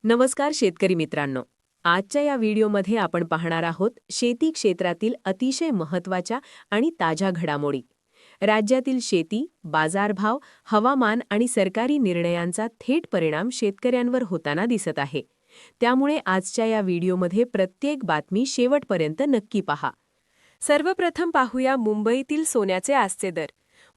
नमस्कार शेतकरी मित्रांनो. आजच्या या व्हिडिओमध्ये आपण पाहणार आहोत शेती क्षेत्रातील अतिशय महत्त्वाच्या आणि ताज्या घडामोडी. राज्यातील शेती, बाजारभाव, हवामान आणि सरकारी निर्णयांचा थेट परिणाम शेतकऱ्यांवर होताना दिसत आहे. त्यामुळे आजच्या या व्हिडिओमध्ये प्रत्येक बातमी शेवटपर्यंत नक्की पहा. सर्वप्रथम पाहूया मुंबईतील सोन्याचे आजचे दर.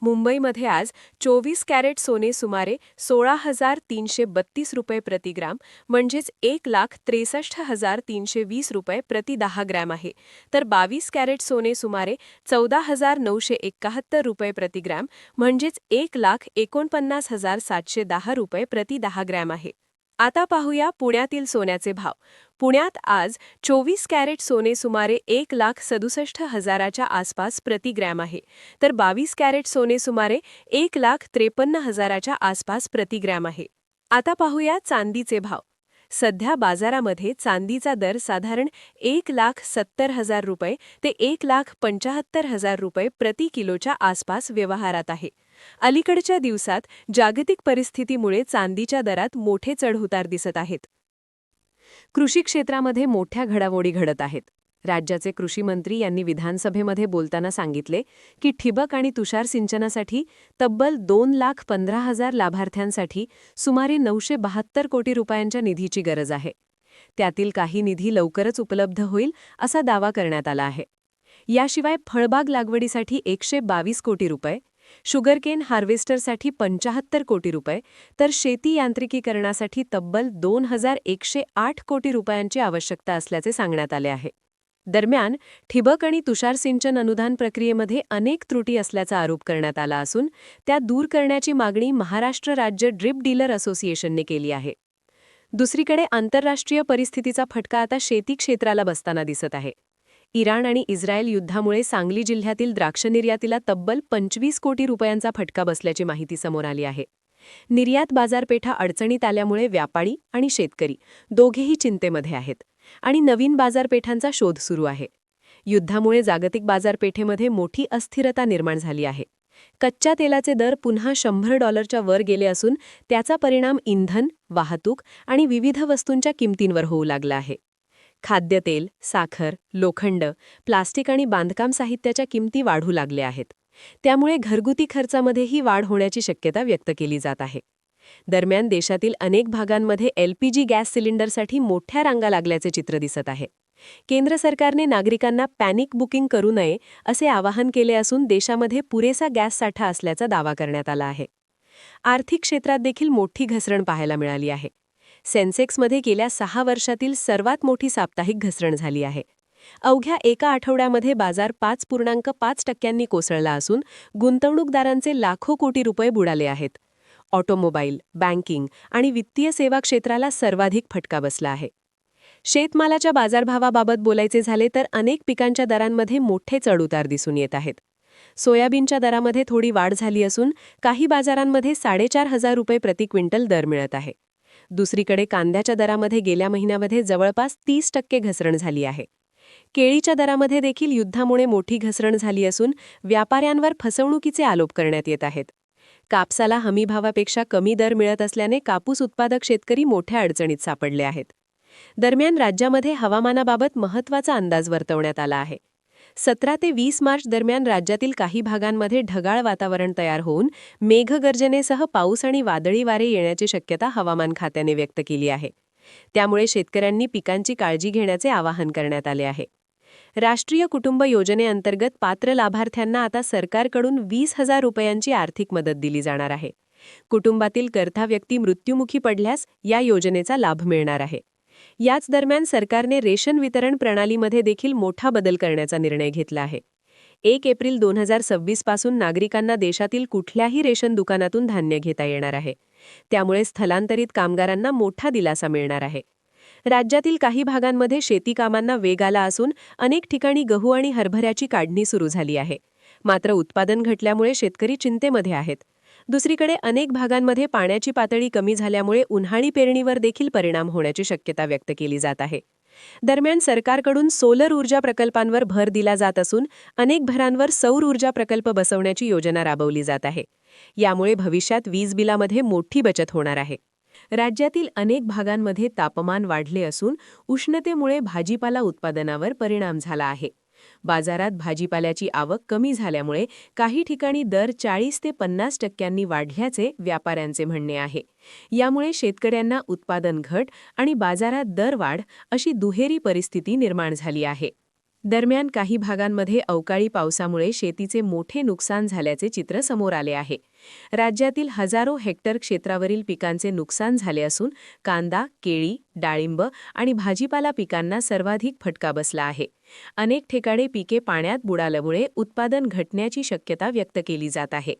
मुंबईमध्ये आज 24 कॅरेट सोने सुमारे 16,332 रुपये प्रति ग्राम म्हणजेच 1,63,320 रुपये प्रति 10 ग्रॅम आहे. तर 22 कॅरेट सोने सुमारे 14,971 रुपये प्रति ग्रॅम म्हणजेच 1,49,710 रुपये प्रति 10 ग्रॅम आहे. आता पाहूया पुण्यातील सोन्याचे भाव. पुण्यात आज 24 कॅरेट सोने सुमारे 1,67,000च्या आसपास प्रति ग्रॅम आहे. तर 22 कॅरेट सोने सुमारे 1,53,000च्या आसपास प्रति ग्रॅम आहे. आता पाहूया चांदीचे भाव. सध्या बाजारामध्ये चांदीचा दर साधारण 1,70,000 रुपये ते 1,75,000 रुपये प्रति किलोच्या आसपास व्यवहारात आहे. अलीकडच्या दिवसात जागतिक परिस्थितीमुळे चांदीच्या दरात मोठे चढउतार दिसत आहेत. कृषी क्षेत्रामध्ये मोठ्या घडामोडी घडत आहेत. राज्याचे कृषी मंत्री यांनी विधानसभेमध्ये बोलताना सांगितले की ठिबक आणि तुषार सिंचनासाठी तब्बल 2,15,000 लाभार्थ्यांसाठी सुमारे 972 कोटी रुपयांच्या निधीची गरज आहे. त्यातील काही निधी लवकरच उपलब्ध होईल असा दावा करण्यात आला आहे. याशिवाय फळबाग लागवडीसाठी 122 कोटी रुपये, शुगरकेन हार्वेस्टरसाठी 75 कोटी रुपये, तर शेती यांत्रिकीकरणासाठी तब्बल 2,108 कोटी रुपयांची आवश्यकता असल्याचे सांगण्यात आले आहे. दरम्यान ठिबक आणि तुषार सिंचन अनुदान प्रक्रियेमध्ये अनेक त्रुटी असल्याचा आरोप करण्यात आला असून त्या दूर करण्याची मागणी महाराष्ट्र राज्य ड्रिप डीलर असोसिएशनने केली आहे. दुसरीकडे आंतरराष्ट्रीय परिस्थितीचा फटका आता शेती क्षेत्राला बसताना दिसत आहे. इराण आणि इस्रायल युद्धामुळे सांगली जिल्ह्यातील द्राक्ष निर्यातीला तब्बल 25 कोटी रुपयांचा फटका बसल्याची माहिती समोर आली आहे. निर्यात बाजारपेठा अडचणीत आल्यामुळे व्यापारी आणि शेतकरी दोघेही चिंतेमध्ये आहेत आणि नवीन बाजारपेठांचा शोध सुरू आहे. युद्धामुळे जागतिक बाजारपेठेमध्ये मोठी अस्थिरता निर्माण झाली आहे. कच्च्या तेलाचे दर पुन्हा $100च्या वर गेले असून त्याचा परिणाम इंधन, वाहतूक आणि विविध वस्तूंच्या किमतींवर होऊ लागला आहे. खाद्यतेल, साखर, लोखंड, प्लास्टिक आणि बांधकाम साहित्याच्या किमती वाढू लागल्या आहेत. त्यामुळे घरगुती खर्चामध्येही वाढ होण्याची शक्यता व्यक्त केली जात आहे. दरम्यान देशातील अनेक भागांमध्ये LPG गॅस सिलेंडरसाठी मोठ्या रांगा लागल्याचे चित्र दिसत आहे. केंद्र सरकारने नागरिकांना पॅनिक बुकिंग करू नये असे आवाहन केले असून देशामध्ये पुरेसा गॅस साठा असल्याचा दावा करण्यात आला आहे. आर्थिक क्षेत्रात देखील मोठी घसरण पाहायला मिळाली आहे. सेन्सेक्समध्ये गेल्या 6 वर्षातील सर्वात मोठी साप्ताहिक घसरण झाली आहे. अवघ्या एका आठवड्यामध्ये बाजार 5.5% कोसळला असून गुंतवणूकदारांचे लाखो कोटी रुपये बुडाले आहेत. ऑटोमोबाईल, बँकिंग आणि वित्तीय सेवा क्षेत्राला सर्वाधिक फटका बसला आहे. शेतमालाच्या बाजारभावाबाबत बोलायचे झाले तर अनेक पिकांच्या दरांमध्ये मोठे चढउतार दिसून येत आहेत. सोयाबीनच्या दरामध्ये थोडी वाढ झाली असून काही बाजारांमध्ये 4,500 रुपये प्रति क्विंटल दर मिळत आहे. दुसरीकडे कांद्याच्या दरामध्ये गेल्या महिन्यामध्ये जवळपास 30% घसरण झाली आहे. केळीच्या दरामध्ये देखील युद्धामुळे मोठी घसरण झाली असून व्यापाऱ्यांवर फसवणुकीचे आरोप करण्यात येत आहेत. कापसाला हमीभावापेक्षा कमी दर मिळत असल्याने कापूस उत्पादक शेतकरी मोठ्या अडचणीत सापडले आहेत. दरम्यान राज्यामध्ये हवामानाबाबत महत्त्वाचा अंदाज वर्तवण्यात आला आहे. 17 ते 20 मार्च दरम्यान राज्यातील काही भागांमध्ये ढगाळ वातावरण तयार होऊन मेघगर्जनेसह पाऊस आणि वादळी वारे येण्याची शक्यता हवामान खात्याने व्यक्त केली आहे. त्यामुळे शेतकऱ्यांनी पिकांची काळजी घेण्याचे आवाहन करण्यात आले आहे. राष्ट्रीय कुटुंब योजनेअंतर्गत पात्र लाभार्थ्यांना आता सरकारकडून 20,000 रुपयांची आर्थिक मदत दिली जाणार आहे. कुटुंबातील कर्ता व्यक्ती मृत्युमुखी पडल्यास या योजनेचा लाभ मिळणार आहे. याच दरम्यान सरकारने रेशन वितरण प्रणालीमध्ये देखील मोठा बदल करण्याचा निर्णय घेतला आहे. 1 एप्रिल 2026 पासून नागरिकांना देशातील कुठल्याही रेशन दुकानातून धान्य घेता येणार आहे. त्यामुळे स्थलांतरित कामगारांना मोठा दिलासा मिळणार आहे. राज्यातील काही भागांमध्ये शेती कामांना वेग आला असून अनेक ठिकाणी गहू आणि हरभऱ्याची काढणी सुरू झाली आहे. मात्र उत्पादन घटल्यामुळे शेतकरी चिंतेमध्ये आहेत. दुसरीकडे अनेक भागांमध्ये पाण्याची पातळी कमी झाल्यामुळे उन्हाळी पेरणीवर देखील परिणाम होण्याची शक्यता व्यक्त केली जात आहे. दरम्यान सरकारकडून सोलर ऊर्जा प्रकल्पांवर भर दिला जात असून अनेक घरांवर सौर ऊर्जा प्रकल्प बसवण्याची योजना राबवली जात आहे. यामुळे भविष्यात वीज बिलामध्ये मोठी बचत होणार आहे. राज्यातील अनेक भागांमध्ये तापमान वाढले असून उष्णतेमुळे भाजीपाला उत्पादनावर परिणाम झाला आहे. बाजारात भाजीपाल्याची आवक कमी झाल्यामुळे काही ठिकाणी दर 40 ते 50% वाढल्याचे व्यापाऱ्यांचे म्हणणे आहे. यामुळे शेतकऱ्यांना उत्पादन घट आणि बाजारात दरवाढ अशी दुहेरी परिस्थिती निर्माण झाली आहे. दरम्यान काही भागांमध्ये अवकाळी पावसामुळे शेतीचे मोठे नुकसान झाल्याचे चित्र समोर आले आहे. राज्यातील हजारो हेक्टर क्षेत्रावरील पिकांचे नुकसान झाले असून कांदा, केळी, डाळिंब आणि भाजीपाला पिकांना सर्वाधिक फटका बसला आहे. अनेक ठिकाणी पिके पाण्यात बुडाल्यामुळे उत्पादन घटण्याची शक्यता व्यक्त केली जात आहे.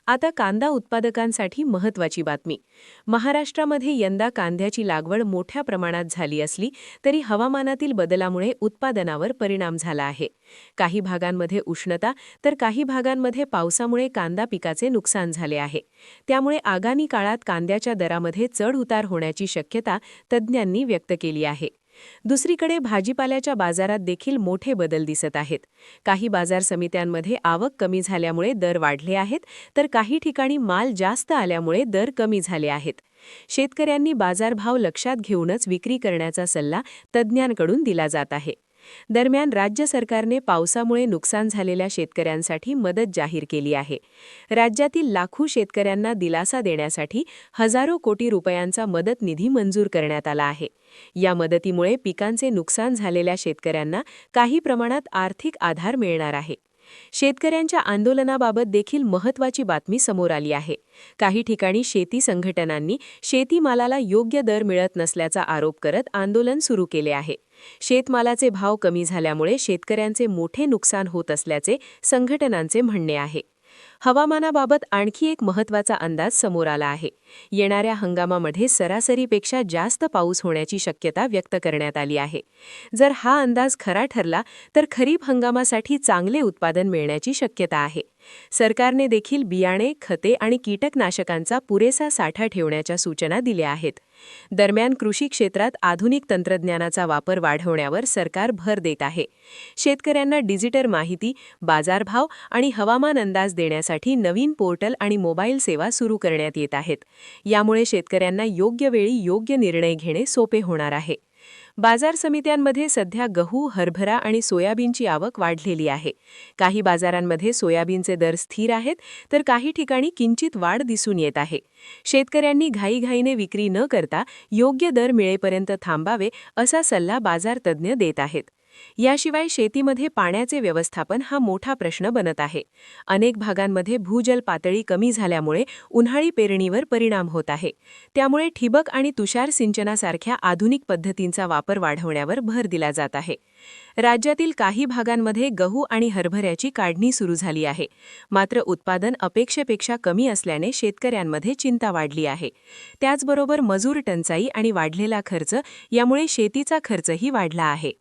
आता कांदा उत्पादकांसाठी महत्त्वाची बातमी. महाराष्ट्रामध्ये यंदा कांद्याची लागवड मोठ्या प्रमाणात झाली असली तरी हवामानातील बदलामुळे उत्पादनावर परिणाम झाला आहे. काही भागांमध्ये उष्णता तर काही भागांमध्ये पावसामुळे कांदा पिकाचे नुकसान झाले आहे. त्यामुळे आगामी काळात कांद्याच्या दरामध्ये चढ-उतार होण्याची शक्यता तज्ज्ञांनी व्यक्त केली आहे. दुसरीकडे भाजीपाल्याच्या बाजारात देखील मोठे बदल दिसत आहेत. काही बाजार समित्यांमध्ये आवक कमी झाल्यामुळे दर वाढले आहेत, तर काही ठिकाणी माल जास्त आल्यामुळे दर कमी झाले आहेत. शेतकऱ्यांनी बाजारभाव लक्षात घेऊनच विक्री करण्याचा सल्ला तज्ज्ञांकडून दिला जात आहे. दरम्यान राज्य सरकारने पावसामुळे नुकसान झालेल्या शेतकऱ्यांसाठी मदत जाहीर केली आहे. राज्यातील लाखो शेतकऱ्यांना दिलासा देण्यासाठी हजारो कोटी रुपयांचा मदत निधी मंजूर करण्यात आला आहे. या मदतीमुळे पिकांचे नुकसान झालेल्या शेतकऱ्यांना काही प्रमाणात आर्थिक आधार मिळणार आहे. शेतकऱ्यांच्या आंदोलनाबाबत देखील महत्त्वाची बातमी समोर आली आहे. काही ठिकाणी शेती संघटनांनी शेतीमालाला योग्य दर मिळत नसल्याचा आरोप करत आंदोलन सुरू केले आहे. शेतमालाचे भाव कमी झाल्यामुळे शेतकऱ्यांचे मोठे नुकसान होत असल्याचे संघटनांचे म्हणणे आहे. हवामानाबाबत आणखी एक महत्त्वाचा अंदाज समोर आला आहे. येणाऱ्या हंगामामध्ये सरासरीपेक्षा जास्त पाऊस होण्याची शक्यता व्यक्त करण्यात आली आहे. जर हा अंदाज खरा ठरला तर खरीप हंगामासाठी चांगले उत्पादन मिळण्याची शक्यता आहे. सरकारने देखील बियाणे, खते आणि कीटकनाशकांचा पुरेसा साठा ठेवण्याच्या सूचना दिल्या आहेत. दरम्यान कृषी क्षेत्रात आधुनिक तंत्रज्ञानाचा वापर वाढवण्यावर सरकार भर देत आहे. शेतकऱ्यांना डिजिटल माहिती, बाजारभाव आणि हवामान अंदाज देण्यासाठी नवीन पोर्टल आणि मोबाईल सेवा सुरू करण्यात येत आहेत. यामुळे शेतकऱ्यांना योग्य वेळी योग्य निर्णय घेणे सोपे होणार आहे. बाजार समित्यांमध्ये सध्या गहू, हरभरा आणि सोयाबीनची आवक वाढलेली आहे. काही बाजारांमध्ये सोयाबीनचे दर स्थिर आहेत, तर काही ठिकाणी किंचित वाढ दिसून येत आहे. शेतकऱ्यांनी घाईघाईने विक्री न करता योग्य दर मिळेपर्यंत थांबावे असा सल्ला बाजार तज्ज्ञ देत आहेत. याशिवाय शेतीमध्ये पाण्याचे व्यवस्थापन हा मोठा प्रश्न बनत आहे. अनेक भागांमध्ये भूजल पातळी कमी झाल्यामुळे उन्हाळी पेरणीवर परिणाम होत आहे. त्यामुळे ठिबक आणि तुषार सिंचनासारख्या आधुनिक पद्धतींचा वापर वाढवण्यावर भर दिला जात आहे. राज्यातील काही भागांमध्ये गहू आणि हरभऱ्याची काढणी सुरू झाली आहे. मात्र उत्पादन अपेक्षेपेक्षा कमी असल्याने शेतकऱ्यांमध्ये चिंता वाढली आहे. त्याचबरोबर मजूर टंचाई आणि वाढलेला खर्च यामुळे शेतीचा खर्चही वाढला आहे.